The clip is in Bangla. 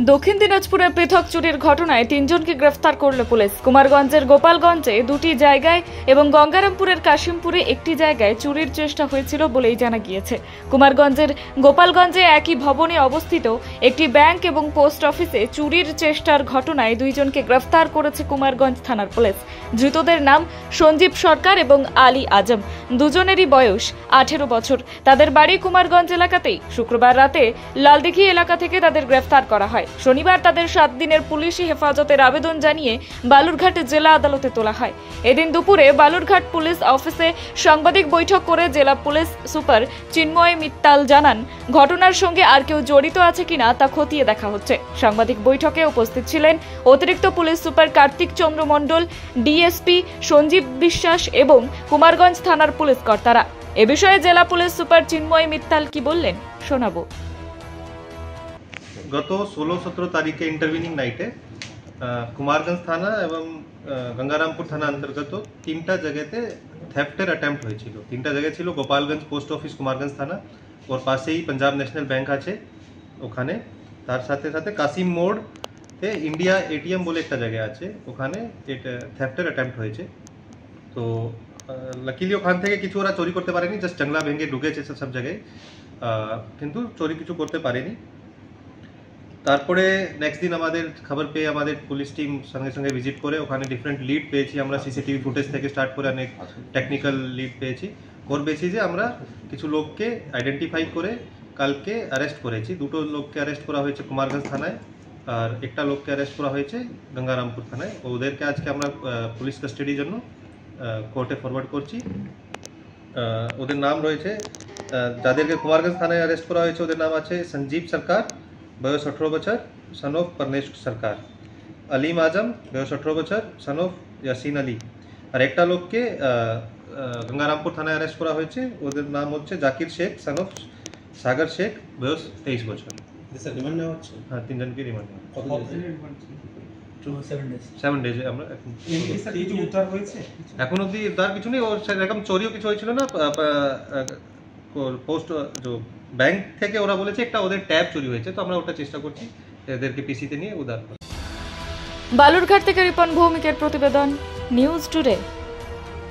দক্ষিণ দিনাজপুরে পৃথক চুরির ঘটনায় তিনজনকে গ্রেফতার করল পুলিশ। কুমারগঞ্জের গোপালগঞ্জে দুটি জায়গায় এবং গঙ্গারামপুরের কাশিমপুরে একটি জায়গায় চুরির চেষ্টা হয়েছিল বলেই জানা গিয়েছে। কুমারগঞ্জের গোপালগঞ্জে একই ভবনে অবস্থিত একটি ব্যাংক এবং পোস্ট অফিসে চুরির চেষ্টার ঘটনায় দুইজনকে গ্রেফতার করেছে কুমারগঞ্জ থানার পুলিশ। ধৃতদের নাম সঞ্জীব সরকার এবং আলী আজম। দুজনেরই বয়স 18 বছর। তাদের বাড়ি কুমারগঞ্জ এলাকাতেই। শুক্রবার রাতে লালদিঘি এলাকা থেকে তাদের গ্রেফতার করা হয়। শনিবার তাদের 7 দিনের পুলিশি হেফাজতের আবেদন জানিয়ে বালুরঘাট জেলা আদালতে তোলা হয়। এদিন দুপুরে বালুরঘাট পুলিশ অফিসে সাংবাদিক বৈঠক করে জেলা পুলিশ সুপার চিন্ময় মিত্তাল জানান, ঘটনার সঙ্গে আর কেউ জড়িত আছে কিনা তা খতিয়ে দেখা হচ্ছে। সাংবাদিক বৈঠকে উপস্থিত ছিলেন অতিরিক্ত পুলিশ সুপার কার্তিক চন্দ্র মণ্ডল, ডিএসপি সঞ্জীব বিশ্বাস এবং কুমারগঞ্জ থানার পুলিশ কর্তারা। এ বিষয়ে জেলা পুলিশ সুপার চিন্ময় মিত্তাল কি বললেন শোনাবো। গত 16-17 তারিখে ইন্টারভিনিং নাইটে কুমারগঞ্জ থানা এবং গঙ্গারামপুর থানা অন্তর্গত 3টা জায়গাতে থেফটের অ্যাটেম্প্ট হয়েছিল। 3টা জায়গা ছিল গোপালগঞ্জ পোস্ট অফিস কুমারগঞ্জ থানা, ওর পাশেই পাঞ্জাব ন্যাশনাল ব্যাংক আছে ওখানে, তার সাথে সাথে কাসিম মোড়ে ইন্ডিয়া এটিএম বলে একটা জায়গা আছে, ওখানে থেফটের অ্যাটেম্প্ট হয়েছে। তো লাকিলি ওখান থেকে কিছু ওরা চুরি করতে পারেনি, জাস্ট জংলা ভেঙে ঢুকেছে সব জায়গায়, কিন্তু চুরি কিছু করতে পারেনি। তারপরে নেক্সট দিন আমাদের খবর পেয়ে আমাদের পুলিশ টিম সঙ্গে সঙ্গে ভিজিট করে ওখানে ডিফারেন্ট লিড পেয়েছি আমরা, সিসিটিভি ফুটেজ থেকে স্টার্ট করে অনেক টেকনিক্যাল লিড পেয়েছি। ওর বেসিসে আমরা কিছু লোককে আইডেন্টিফাই করে কালকে অ্যারেস্ট করেছি। 2টো লোককে অ্যারেস্ট করা হয়েছে কুমারগঞ্জ থানায় আর একটা লোককে অ্যারেস্ট করা হয়েছে গঙ্গারামপুর থানায়। ওদেরকে আজকে আমরা পুলিশ কাস্টাডির জন্য কোর্টে ফরওয়ার্ড করছি। ওদের নাম রয়েছে, যাদেরকে কুমারগঞ্জ থানায় অ্যারেস্ট করা হয়েছে ওদের নাম আছে সঞ্জীব সরকার, বয়স 18 বছর, সন অফ পরনেশ সরকার, আলিম আজম, বয়স 18 বছর, সন অফ ইয়াসিন আলী। আর একটা লোককে গঙ্গারামপুর থানায় অ্যারেস্ট করা হয়েছে, ওদের নাম হচ্ছে জাকির শেখ, সন অফ সাগর শেখ, বয়স 23 বছর। হ্যাঁ, 3জনকে রিমান্ড নেওয়া। 7 ডেজ আমরা এখন অব্দি তার কিছু নেই। ওর সেরকম চোরিও কিছু হয়েছিল না। পোস্ট ব্যাংক থেকে ওরা বলেছে একটা ওদের ট্যাব চুরি হয়েছে, তো আমরা ওটা চেষ্টা করছি এদেরকে পিসিতে নিয়ে উদ্ধার করা। বালুরঘাট থেকে রিপন ভৌমিকের প্রতিবেদন, নিউজ টুডে।